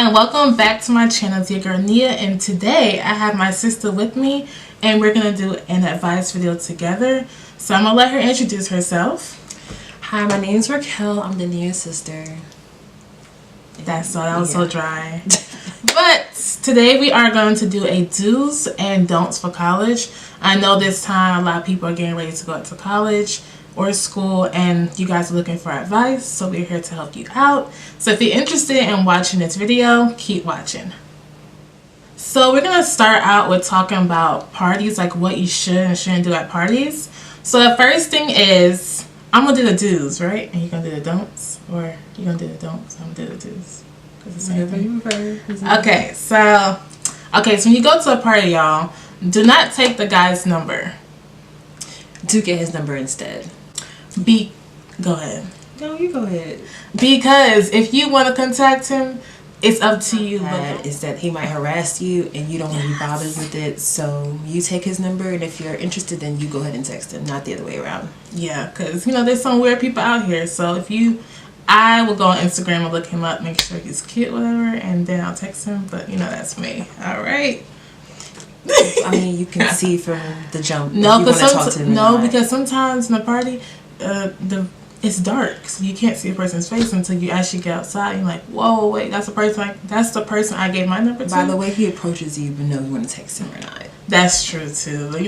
and welcome back to my channel. It's your girl Nia, and today I have my sister with me and we're going to do an advice video together. So I'm going to let her introduce herself. Hi, my name is Raquel. I'm the Nia sister. That's all. That was so dry. But today we are going to do a do's and don'ts for college. I know this time a lot of people are getting ready to go to college or school and you guys are looking for advice, so we're here to help you out. So if you're interested in watching this video, keep watching. So we're going to start out with talking about parties, like what you should and shouldn't do at parties. So the first thing is, I'm going to do the do's, right? And you're going to do the don'ts? Or you're going to do the don'ts, I'm going to do the do's. Okay, so when you go to a party, y'all, do not take the guy's number. Do get his number instead. Go ahead. No, you go ahead. Because if you want to contact him, it's up to you. Is that he might harass you and you don't want to be bothered with it, so you take his number, and if you're interested, then you go ahead and text him, not the other way around. Yeah, because there's some weird people out here. So I will go on Instagram and look him up, make sure he's cute, whatever, and then I'll text him. But that's me. All right. I mean, you can see from the jump. Because sometimes in the party, it's dark, so you can't see a person's face until you actually get outside. You're like, whoa, wait, that's the person I gave my number to. By the way he approaches you, you know you want to text him or not. That's true too. But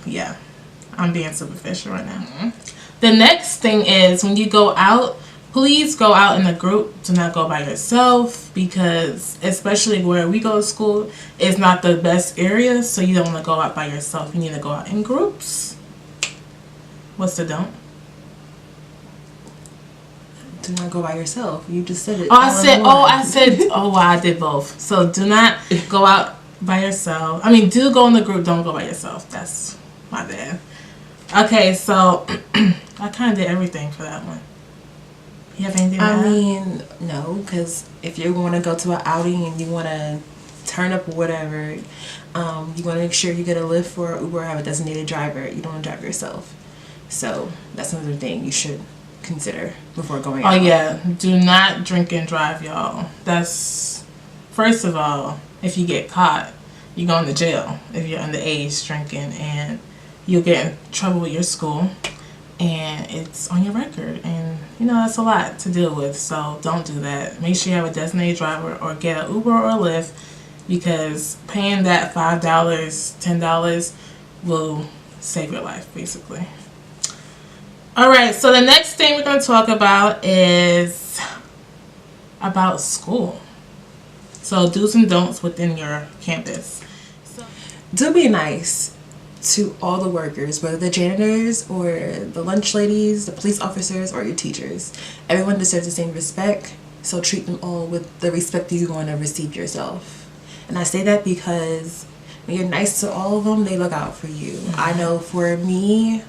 yeah, I'm being superficial right now. Mm-hmm. The next thing is, when you go out, please go out in a group. Do not go by yourself, because especially where we go to school, it's not the best area, so you don't want to go out by yourself. You need to go out in groups. What's the don't? Do not go by yourself. You just said it. I did both. So do not go out by yourself. I mean, do go in the group. Don't go by yourself. That's my bad. Okay, so I kind of did everything for that one. You have anything to add? I mean, no, because if you want to go to an outing and you want to turn up or whatever, you want to make sure you get a Lyft or Uber or have a designated driver. You don't want to drive yourself. So that's another thing you should consider before going out. Oh yeah, do not drink and drive, y'all. That's, first of all, if you get caught, you're going to jail if you're underage drinking, and you'll get in trouble with your school, and it's on your record, and that's a lot to deal with. So don't do that. Make sure you have a designated driver or get an Uber or a Lyft, because paying that $5, $10 will save your life, basically. Alright, so the next thing we're going to talk about is about school. So do's and don'ts within your campus. Do be nice to all the workers, whether the janitors or the lunch ladies, the police officers, or your teachers. Everyone deserves the same respect, so treat them all with the respect that you want to receive yourself. And I say that because when you're nice to all of them, they look out for you. Mm-hmm. I know for me,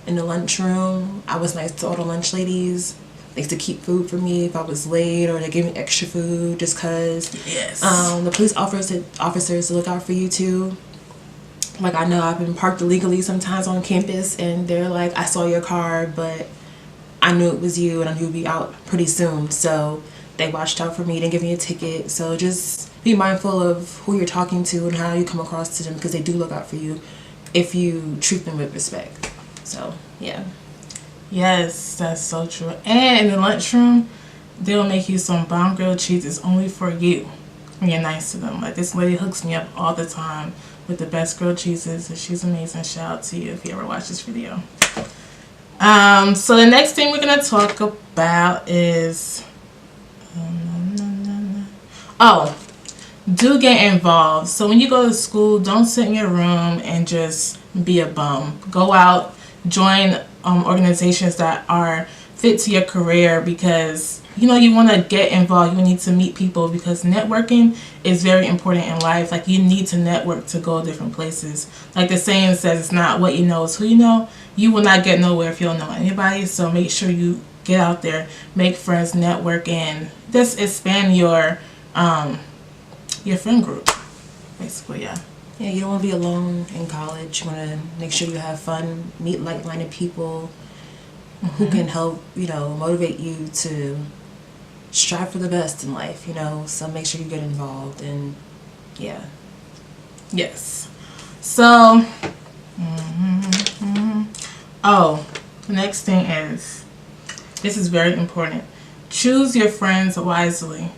in the lunchroom, I was nice to all the lunch ladies. They used to keep food for me if I was late, or they gave me extra food just because. Yes. The police officers look out for you too. Like, I know I've been parked illegally sometimes on campus, and they're like, I saw your car, but I knew it was you, and I knew you'd be out pretty soon. So they watched out for me, didn't give me a ticket. So just be mindful of who you're talking to and how you come across to them, because they do look out for you if you treat them with respect. So, yeah. Yes, that's so true. And in the lunchroom, they'll make you some bomb grilled cheese. It's only for you when you're nice to them. Like, this lady hooks me up all the time with the best grilled cheeses, and she's amazing. Shout out to you if you ever watch this video. So the next thing we're going to talk about is... do get involved. So when you go to school, don't sit in your room and just be a bum. Go out. Join organizations that are fit to your career, because you want to get involved. You need to meet people, because networking is very important in life. Like, you need to network to go different places. Like the saying says, it's not what you know, it's who you know. You will not get nowhere if you don't know anybody. So make sure you get out there, make friends, network, and just expand your friend group, basically. Yeah, you don't want to be alone in college. You want to make sure you have fun, meet like-minded people who can help, motivate you to strive for the best in life, you know, so make sure you get involved and yeah. Yes. So, oh, the next thing is, this is very important. Choose your friends wisely.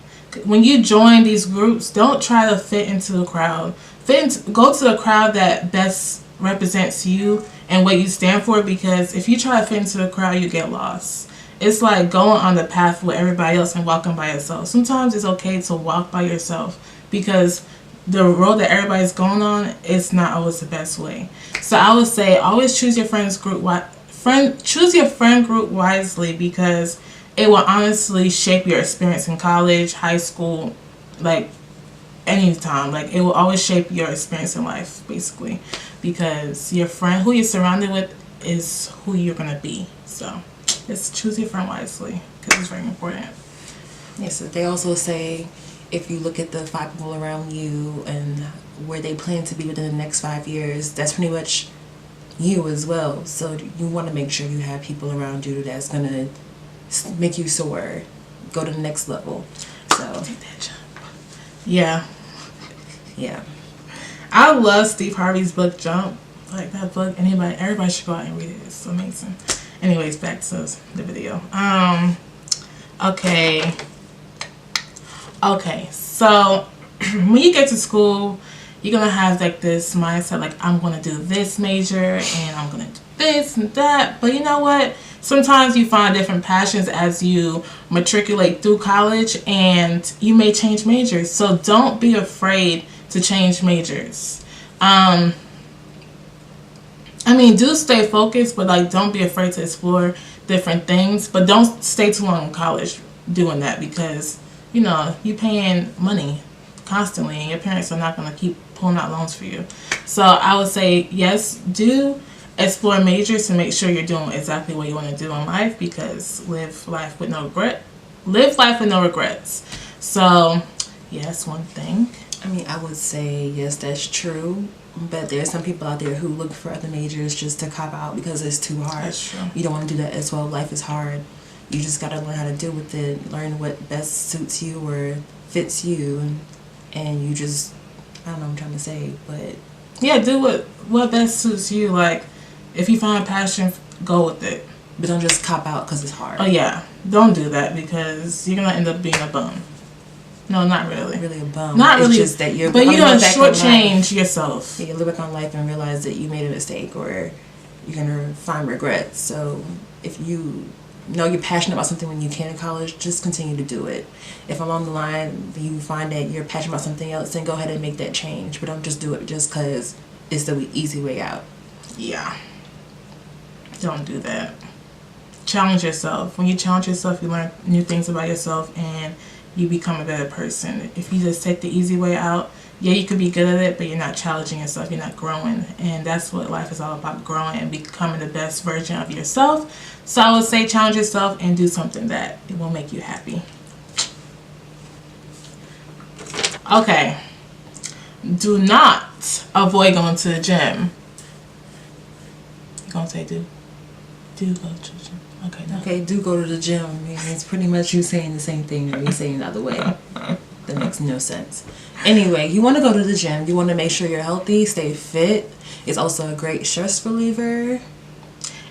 When you join these groups, don't try to fit into the crowd. Go to the crowd that best represents you and what you stand for, because if you try to fit into the crowd, you get lost. It's like going on the path with everybody else and walking by yourself. Sometimes it's okay to walk by yourself, because the road that everybody's going on is not always the best way. So I would say always choose your choose your friend group wisely, because it will honestly shape your experience in college, high school, like anytime. Like it will always shape your experience in life, basically, because your friend, who you're surrounded with, is who you're gonna be. So just choose your friend wisely, because it's very important. Yes, they also say if you look at the 5 people around you and where they plan to be within the next 5 years, that's pretty much you as well. So you want to make sure you have people around you that's going to make you soar, go to the next level. So take that jump. Yeah. I love Steve Harvey's book Jump. Like that book, everybody should go out and read it. It's amazing. Anyways, back to the video. Okay, so when you get to school, you're gonna have like this mindset, like I'm gonna do this major and I'm gonna do this and that. But you know what? Sometimes you find different passions as you matriculate through college, and you may change majors. So don't be afraid to change majors. Do stay focused, but like don't be afraid to explore different things. But don't stay too long in college doing that, because you know you're paying money constantly, and your parents are not going to keep pulling out loans for you. So I would say yes, do explore majors to make sure you're doing exactly what you want to do in life, because live life with no regrets. So yeah, that's one thing. I would say yes, that's true. But there's some people out there who look for other majors just to cop out because it's too hard. That's true. You don't want to do that as well. Life is hard. You just got to learn how to deal with it, learn what best suits you or fits you, and you just, I don't know what I'm trying to say, but yeah, do what best suits you. Like if you find passion, go with it. But don't just cop out because it's hard. Oh yeah, don't do that, because you're gonna end up being a bum. No, not really. Really a bum. Not really. It's just that you're. But you're gonna shortchange yourself. Yeah, you look back on life and realize that you made a mistake, or you're gonna find regrets. So if you know you're passionate about something when you can in college, just continue to do it. If along the line you find that you're passionate about something else, then go ahead and make that change. But don't just do it just because it's the easy way out. Yeah. Don't do that. Challenge yourself. When you challenge yourself, you learn new things about yourself, and you become a better person. If you just take the easy way out, yeah, you could be good at it, but you're not challenging yourself, you're not growing. And that's what life is all about, growing and becoming the best version of yourself. So I would say challenge yourself and do something that it will make you happy. Okay. Do not avoid going to the gym. You're going to say do? Do go to the gym. Okay, no. Okay, do go to the gym. It's pretty much you saying the same thing or me saying the other way. That makes no sense. Anyway, you want to go to the gym. You want to make sure you're healthy, stay fit. It's also a great stress reliever.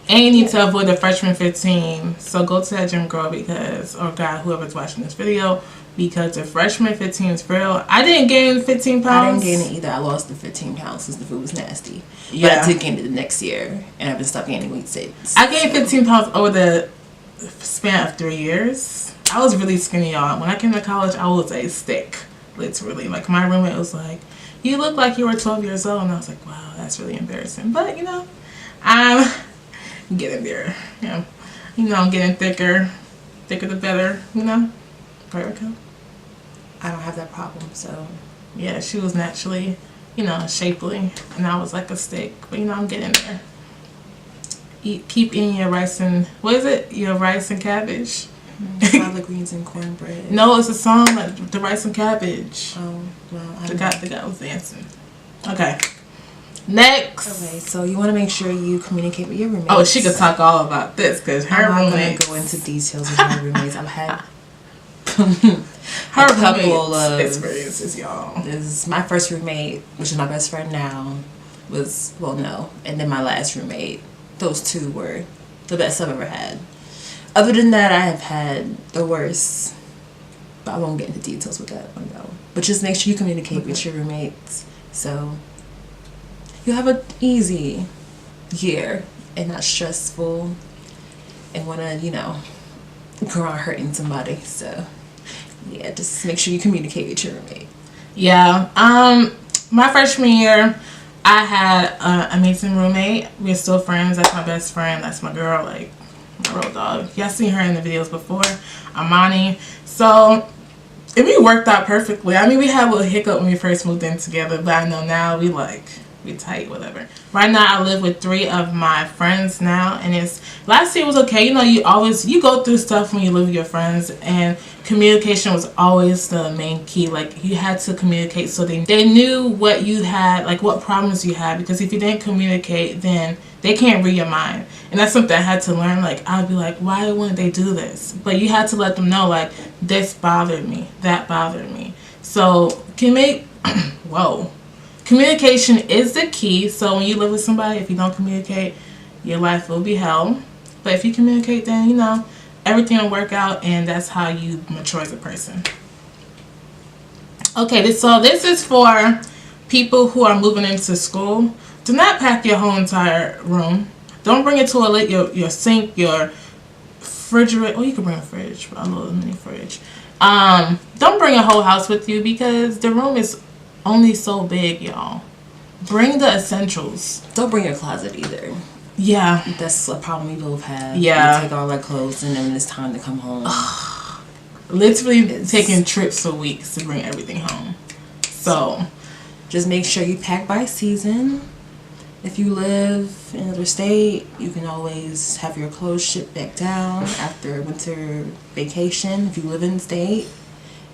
And you need to avoid the freshman 15. So go to that gym, girl, because, or guy, whoever's watching this video, because the freshman 15 is real. I didn't gain 15 pounds. I didn't gain it either. I lost the 15 pounds since the food was nasty. Yeah. But I did gain it the next year, and I've been stopped gaining weight since. I gained 15 pounds over the span of 3 years. I was really skinny, y'all. When I came to college, I was a stick, literally. Like, my roommate was like, you look like you were 12 years old. And I was like, wow, that's really embarrassing. But, you know, I'm getting there. Yeah. You know, I'm getting thicker. Thicker the better, you know. Erica? I don't have that problem, so. Yeah, she was naturally, you know, shapely, and I was like a stick. But, you know, I'm getting there. Keep eating your rice and, what is it? Your rice and cabbage? Collard greens and cornbread. No, it's a song, like the rice and cabbage. Oh, well, the guy was dancing. Okay. Next. Okay, so you want to make sure you communicate with your roommates. Oh, she could talk all about this, because her I'm not roommate. going to go into details with my roommates. I've had Her couple of experiences, y'all. This is my first roommate, which is my best friend now. And then my last roommate. Those two were the best I've ever had. Other than that, I have had the worst. But I won't get into details with that one though. But just make sure you communicate with your roommates, so you'll have an easy year and not stressful and wanna, go around hurting somebody. So yeah, just make sure you communicate with your roommate. Yeah. My freshman year, I had an amazing roommate. We're still friends. That's my best friend. That's my girl, like my road dog. Y'all seen her in the videos before, Amani. So it worked out perfectly. I mean, we had a little hiccup when we first moved in together, but I know now we tight, whatever. Right now I live with 3 of my friends now, and last year was okay. You go through stuff when you live with your friends, and communication was always the main key. Like, you had to communicate so they knew what you had, like what problems you had, because if you didn't communicate, then they can't read your mind. And that's something I had to learn. Like, I'd be like, why wouldn't they do this? But you had to let them know, like, this bothered me, that bothered me. So communication is the key. So when you live with somebody, if you don't communicate, your life will be hell. But if you communicate, then everything will work out, and that's how you mature as a person. Okay, so this is for people who are moving into school. Do not pack your whole entire room. Don't bring a toilet, your sink, your refrigerator. Oh, you can bring a fridge, but I love a mini fridge. Don't bring a whole house with you, because the room is only so big, y'all. Bring the essentials. Don't bring your closet either. Yeah. That's a problem we both have. Yeah. We take all our clothes, and then when it's time to come home. Literally taking trips for weeks to bring everything home. So just make sure you pack by season. If you live in another state, you can always have your clothes shipped back down after winter vacation. If you live in state,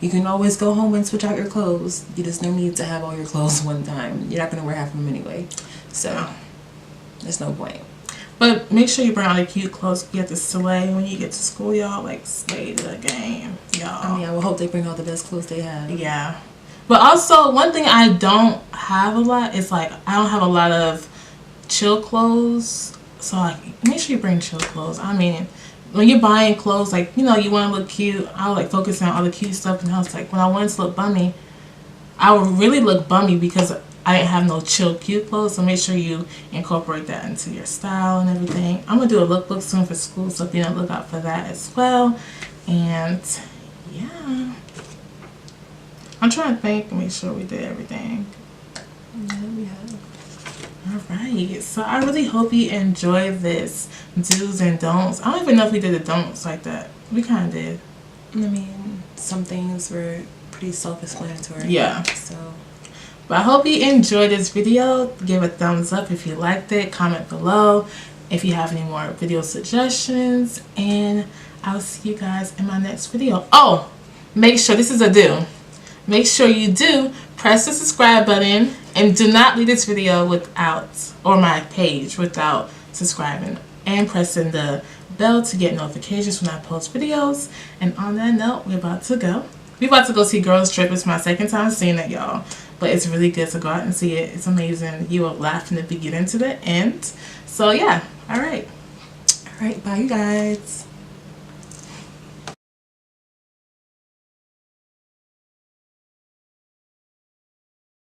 you can always go home and switch out your clothes. There's no need to have all your clothes one time. You're not going to wear half of them anyway. So there's no point. But make sure you bring all the cute clothes. You have to slay when you get to school, y'all. Like, slay the game, y'all. I mean, I would hope they bring all the best clothes they have. Yeah. But also, one thing I don't have a lot is, like, I don't have a lot of chill clothes. So, like, make sure you bring chill clothes. I mean, when you're buying clothes, like, you want to look cute. I would, focus on all the cute stuff in the house. Like, when I wanted to look bummy, I would really look bummy because I didn't have no chill cute clothes. So make sure you incorporate that into your style and everything. I'm going to do a lookbook soon for school, so be on the lookout for that as well. And yeah, I'm trying to think and make sure we did everything. Yeah, we have. Alright, so I really hope you enjoy this do's and don'ts. I don't even know if we did the don'ts like that. We kind of did. I mean, some things were pretty self-explanatory. Yeah. So, but I hope you enjoyed this video. Give a thumbs up if you liked it. Comment below if you have any more video suggestions. And I'll see you guys in my next video. Oh, make sure, this is a do. Make sure you do press the subscribe button, and do not leave this video or my page without subscribing and pressing the bell to get notifications when I post videos. And on that note, we're about to go see Girls Trip. It's my second time seeing it, y'all, but it's really good to go out and see it. It's amazing. You will laugh from the beginning to the end. So yeah, all right, bye you guys.